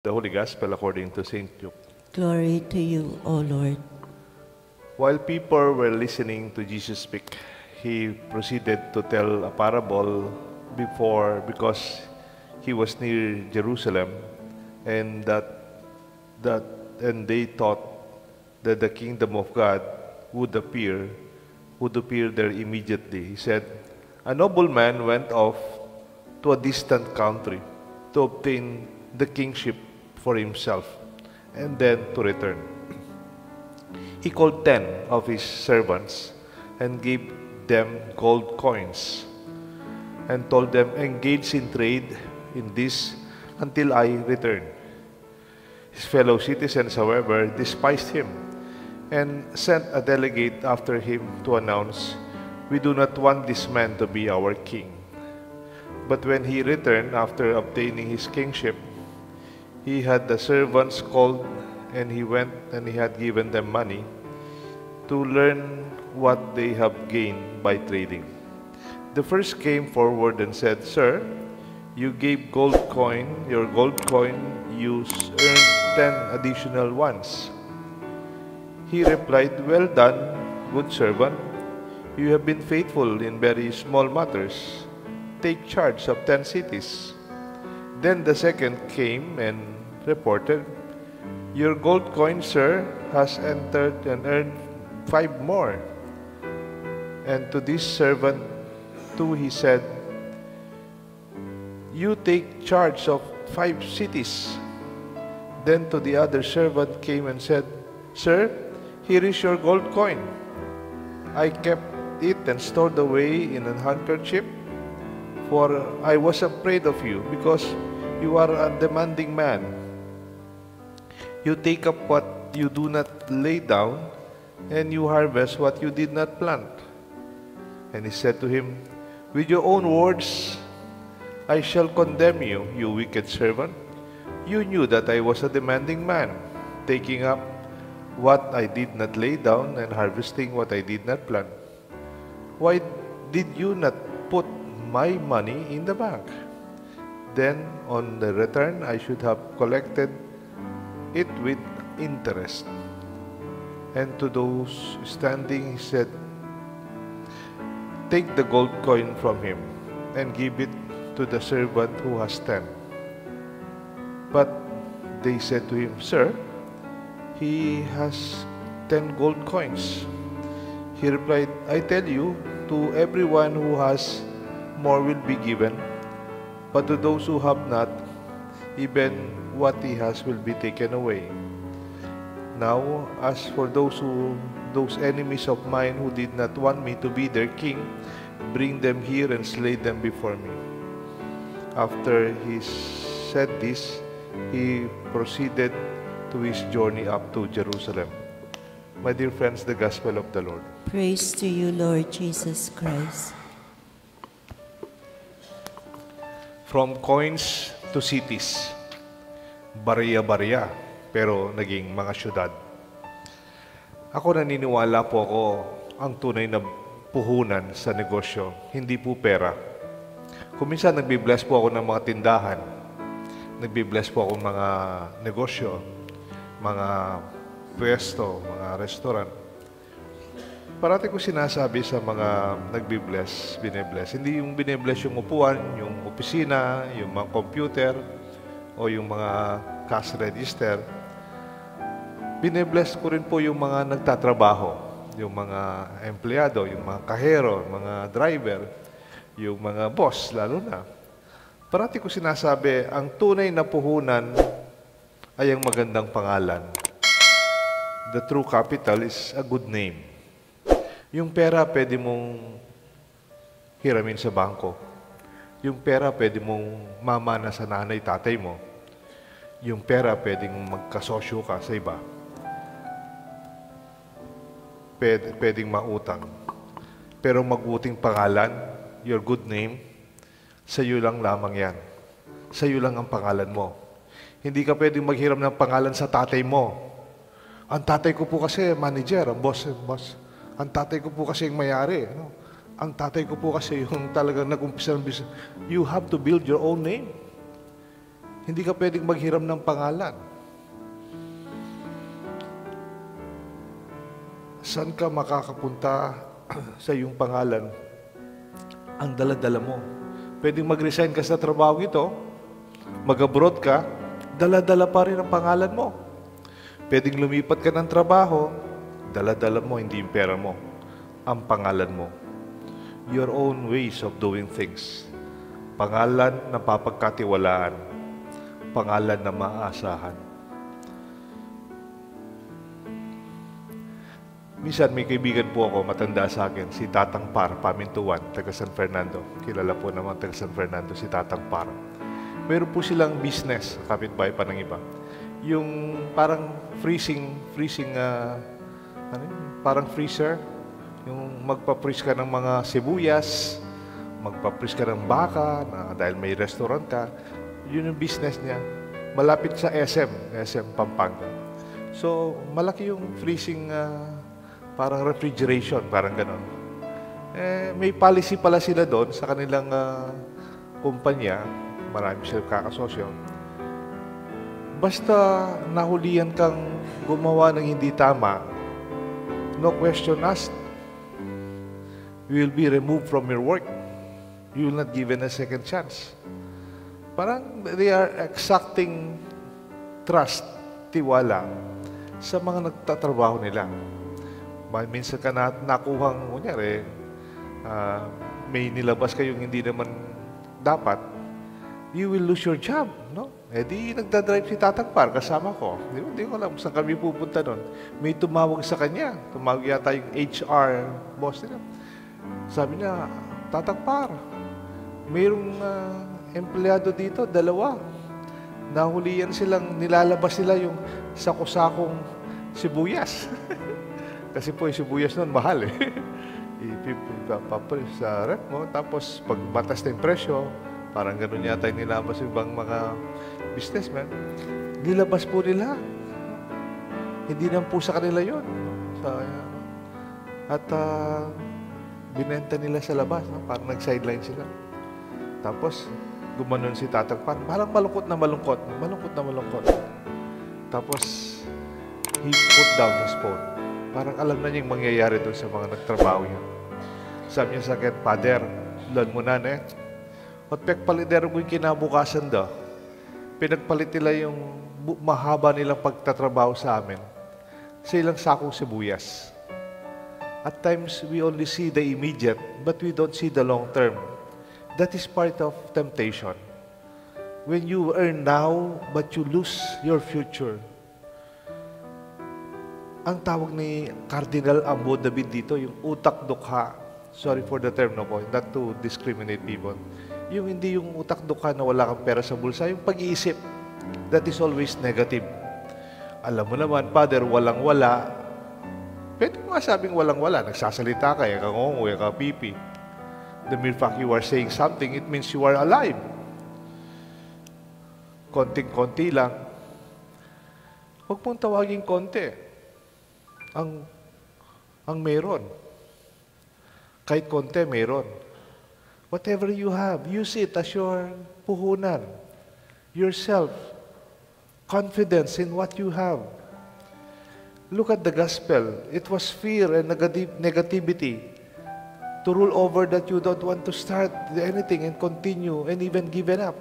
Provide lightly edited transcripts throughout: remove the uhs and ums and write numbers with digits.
The Holy Gospel according to St. Luke. Glory to you, O Lord. While people were listening to Jesus speak, he proceeded to tell a parable because he was near Jerusalem, and they thought that the kingdom of God would appear there immediately. He said, "A nobleman went off to a distant country to obtain the kingship for himself, and then to return. He called 10 of his servants and gave them gold coins and told them, 'Engage in trade in this until I return.' His fellow citizens, however, despised him and sent a delegate after him to announce, 'We do not want this man to be our king.' But when he returned after obtaining his kingship, he had the servants called, and he went and he had given them money to learn what they have gained by trading. The first came forward and said, 'Sir, you gave your gold coin, you earned 10 additional ones.' He replied, 'Well done, good servant. You have been faithful in very small matters. Take charge of 10 cities.' Then the second came and reported, 'Your gold coin, sir, has entered and earned 5 more.' And to this servant too he said, 'You take charge of 5 cities.' Then to the other servant came and said, 'Sir, here is your gold coin. I kept it and stored away in a handkerchief, for I was afraid of you, because you are a demanding man. You take up what you do not lay down, and you harvest what you did not plant.' And he said to him, 'With your own words, I shall condemn you, you wicked servant. You knew that I was a demanding man, taking up what I did not lay down and harvesting what I did not plant. Why did you not put my money in the bank? Then on the return I should have collected it with interest.' And to those standing he said, 'Take the gold coin from him and give it to the servant who has 10. But they said to him, 'Sir, he has 10 gold coins.' He replied, 'I tell you, to everyone who has, more will be given, but to those who have not, even what he has will be taken away. Now, as for those enemies of mine who did not want me to be their king, bring them here and slay them before me.' After he said this, he proceeded to his journey up to Jerusalem." My dear friends, the Gospel of the Lord. Praise to you, Lord Jesus Christ. From coins to cities, barya-barya, pero naging mga syudad. Ako naniniwala po ako ang tunay na puhunan sa negosyo, hindi po pera. Kung minsan nagbibless po ako ng mga tindahan, nagbibless po ako ng mga negosyo, mga pwesto, mga restaurant. Parati ko sinasabi sa mga nagbibless, binibless. Hindi yung binibless yung upuan, yung opisina, yung mga computer, o yung mga cash register. Binibless ko rin po yung mga nagtatrabaho, yung mga empleyado, yung mga kahero, mga driver, yung mga boss, lalo na. Parati ko sinasabi, ang tunay na puhunan ay ang magandang pangalan. The true capital is a good name. Yung pera pwede mong hiramin sa bangko. Yung pera pwede mong mamana sa nanay, tatay mo. Yung pera pwedeng magkasosyo ka sa iba. Pwedeng mautang. Pero maguting pangalan, your good name, sa iyo lang lamang yan. Sa iyo lang ang pangalan mo. Hindi ka pwedeng maghiram ng pangalan sa tatay mo. Ang tatay ko po kasi manager, ang boss. Ang tatay ko po kasi yung mayari. Ang tatay ko po kasi yung talagang nag-umpisa ng business. You have to build your own name. Hindi ka pwedeng maghiram ng pangalan. Saan ka makakapunta sa iyong pangalan? Ang dala-dala mo. Pwedeng mag-resign ka sa trabaho ito, mag-abroad ka, dala-dala pa rin ang pangalan mo. Pwedeng lumipat ka ng trabaho, dala-dala mo, hindi yung pera mo, ang pangalan mo. Your own ways of doing things. Pangalan na papagkatiwalaan. Pangalan na maaasahan. Minsan may kaibigan po ako, matanda sa akin, si Tatang Par, Pamintuan, taga San Fernando. Kilala po naman taga San Fernando si Tatang Par. Meron po silang business, kapitbahay pa ng iba. Yung parang parang freezer. Yung magpa-freeze ka ng mga sibuyas, magpa-freeze ka ng baka, dahil may restaurant ka. Yun yung business niya. Malapit sa SM Pampanga. So, malaki yung freezing, parang refrigeration, parang ganon. May policy pala sila doon sa kanilang kumpanya. Marami silang kakasosyo. Basta nahulihan kang gumawa ng hindi tama, no question asked, you will be removed from your work. You will not given a second chance. Parang they are exacting trust, tiwala, sa mga nagtatrabaho nila. Minsan ka nakuhang, kunyari, may nilabas kayong hindi naman dapat, you will lose your job, no? Di nagdadrive si Tatang Par, kasama ko. Di ko alam saan kami pupunta nun. May tumawag sa kanya. Tumawag yata yung HR boss nila. Sabi niya, Tatang Par, mayroong empleyado dito, 2. Nahulihan silang, nilalabas nila yung sako-sakong sibuyas. Kasi po yung sibuyas nun, mahal eh. Ipapapalis sa rep mo, tapos pag batas na yung presyo, parang ganun yata yung nilabas yung ibang mga businessmen. Nilabas po nila. Hindi naman po sa kanila yun. At binenta nila sa labas. No? Parang nag-sideline sila. Tapos, gumanon si Tatang Par. Parang malungkot na malungkot. Malungkot na malungkot. Tapos, he put down his phone. Parang alam na niya yung mangyayari doon sa mga nagtrabaho niya. Sabi niya sa akin, Father, lan mo na At pekpalidero ko yung kinabukasan daw. Pinagpalit nila yung mahaba nilang pagtatrabaho sa amin sa ilang sakong sibuyas. At times, we only see the immediate, but we don't see the long term. That is part of temptation. When you earn now, but you lose your future. Ang tawag ni Cardinal Ambo David dito, yung utak dukha. Sorry for the term, no po, not to discriminate people. Yung hindi yung utak dukha na wala kang pera sa bulsa, yung pag-iisip, that is always negative. Alam mo naman, Father, walang-wala. Pwede mo nga sabing walang-wala. Nagsasalita ka, kangongo, pipi. The mere fact you are saying something, it means you are alive. Konting-konti lang. Huwag mong tawagin konti. Ang meron. Kahit konti, meron. Whatever you have, use it as your puhunan. Yourself. Confidence in what you have. Look at the gospel. It was fear and negativity to rule over that you don't want to start anything and continue and even give it up.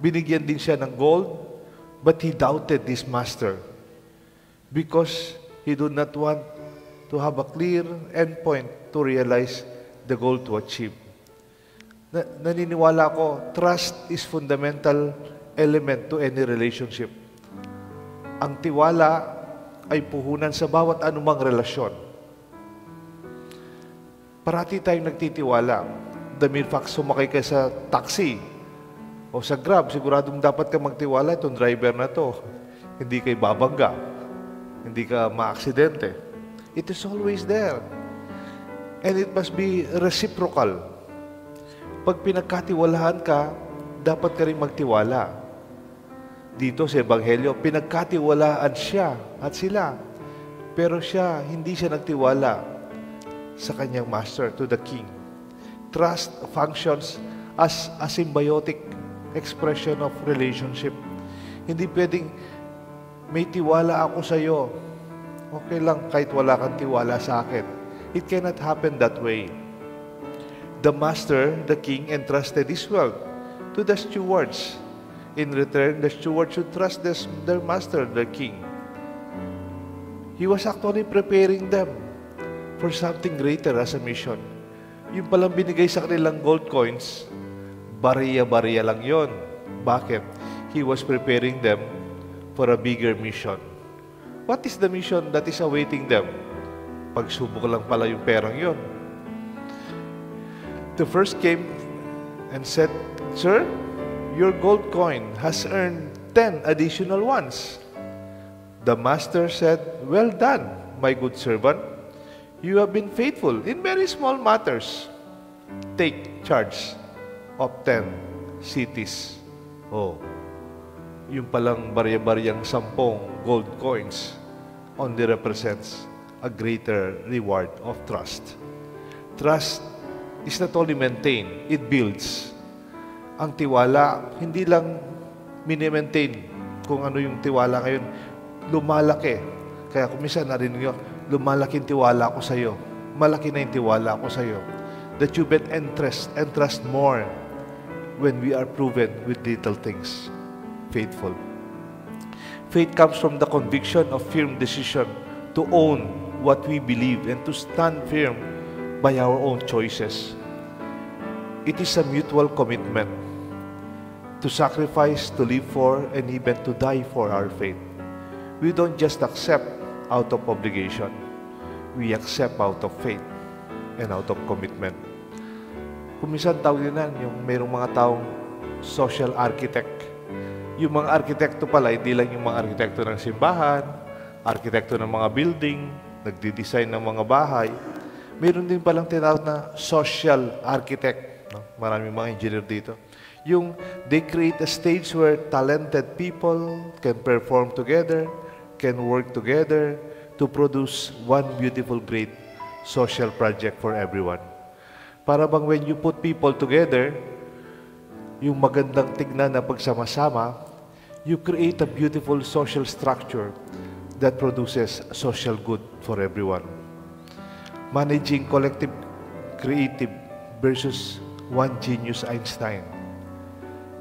Binigyan din siya ng gold, but he doubted his master because he did not want to have a clear endpoint to realize the goal to achieve. Naniniwala ko, trust is fundamental element to any relationship. Ang tiwala ay puhunan sa bawat anumang relasyon. Parati tayong nagtitiwala. The mere fact, sumakay ka sa taxi o sa Grab, siguradong dapat ka magtiwala, itong driver na to, hindi kay babangga, hindi ka maaksidente. It is always there. And it must be reciprocal. Pag pinagkatiwalahan ka, dapat ka rin magtiwala. Dito sa Ebanghelyo, pinagkatiwalaan siya at sila. Pero siya, hindi siya nagtiwala sa kanyang master, to the king. Trust functions as a symbiotic expression of relationship. Hindi pwedeng may tiwala ako sa iyo. Okay lang kahit wala kang tiwala sa akin. It cannot happen that way. The master, the king, entrusted his wealth to the stewards. In return, the stewards should trust their master, the king. He was actually preparing them for something greater as a mission. Yung palang binigay sa kanilang gold coins, bariya-bariya lang yon. Bakit? He was preparing them for a bigger mission. What is the mission that is awaiting them? Pagsubok lang pala yung perang yon. The first came and said, "Sir, your gold coin has earned 10 additional ones." The master said, "Well done, my good servant. You have been faithful in very small matters. Take charge of 10 cities." Oh, yung palang barya-baryang 10 gold coins only represents a greater reward of trust. Trust is not only maintained, it builds. Ang tiwala, hindi lang mini-maintain kung ano yung tiwala ngayon, lumalaki. Kaya kung minsan narinig nyo, lumalaki yung tiwala ko sa iyo. Malaki na yung tiwala ko sa iyo. That you bet and trust more when we are proven with little things. Faithful. Faith comes from the conviction of firm decision to own what we believe and to stand firm by our own choices. It is a mutual commitment to sacrifice, to live for, and even to die for our faith. We don't just accept out of obligation. We accept out of faith and out of commitment. Kung minsan tawag yun yung mayroong mga taong social architect. Yung mga arkitekto pala, hindi lang yung mga arkitekto ng simbahan, arkitekto ng mga building, nagdi-design ng mga bahay. Mayroon din palang tinawag na social architect. No? Maraming mga engineer dito. Yung they create a stage where talented people can perform together, can work together to produce one beautiful, great social project for everyone. Para bang when you put people together, yung magandang tignan na pagsama-sama, you create a beautiful social structure that produces social good for everyone. Managing collective creative versus one genius Einstein.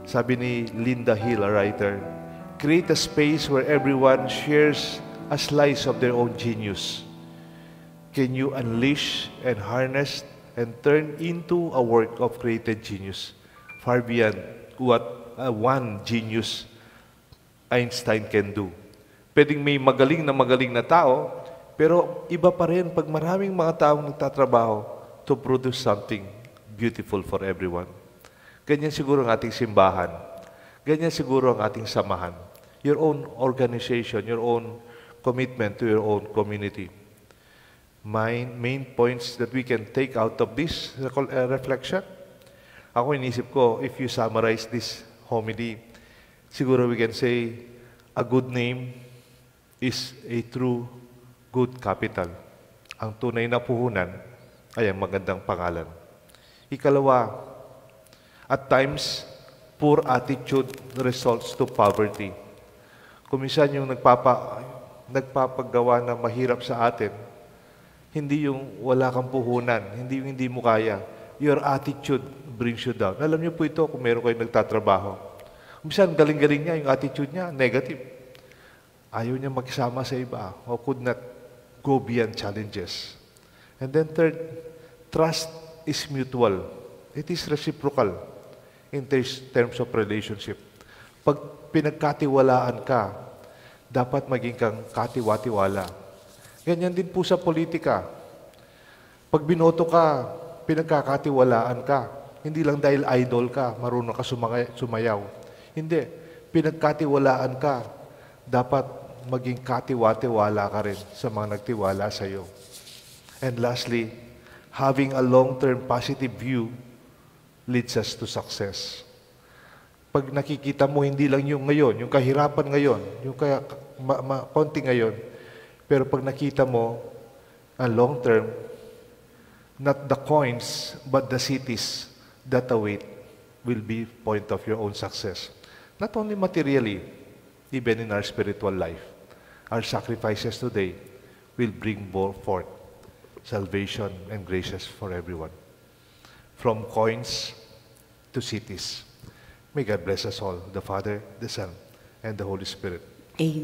Sabi ni Linda Hill, a writer, create a space where everyone shares a slice of their own genius. Can you unleash and harness and turn into a work of created genius far beyond what one genius Einstein can do? Pwedeng may magaling na tao, pero iba pa rin pag maraming mga taong nagtatrabaho to produce something beautiful for everyone. Ganyan siguro ang ating simbahan. Ganyan siguro ang ating samahan. Your own organization, your own commitment to your own community. Main points that we can take out of this reflection. Ako inisip ko, if you summarize this homily, siguro we can say, a good name is a true good capital. Ang tunay na puhunan ay ang magandang pangalan. Ikalawa, at times, poor attitude results to poverty. Kung minsan yung nagpapagawa na mahirap sa atin, hindi yung wala kang puhunan, hindi yung hindi mo kaya. Your attitude brings you down. Alam niyo po ito kung meron kayong nagtatrabaho. Minsan, galing-galing niya, yung attitude niya, negative. Ayaw niya makisama sa iba o could not go beyond challenges. And then third, trust is mutual. It is reciprocal in terms of relationship. Pag pinagkatiwalaan ka, dapat maging kang katiwa-tiwala. Ganyan din po sa politika. Pag binoto ka, pinagkakatiwalaan ka. Hindi lang dahil idol ka, marunong ka sumayaw. Hindi. Pinagkatiwalaan ka, dapat maging katiwa-tiwala ka rin sa mga nagtiwala sa iyo. And lastly, having a long-term positive view leads us to success. Pag nakikita mo, hindi lang yung ngayon, yung kahirapan ngayon, yung konti ngayon, pero pag nakita mo, ang long-term, not the coins, but the cities that await. will be point of your own success. Not only materially, even in our spiritual life. Our sacrifices today will bring forth salvation and graces for everyone. From coins to cities. May God bless us all, the Father, the Son, and the Holy Spirit. Amen.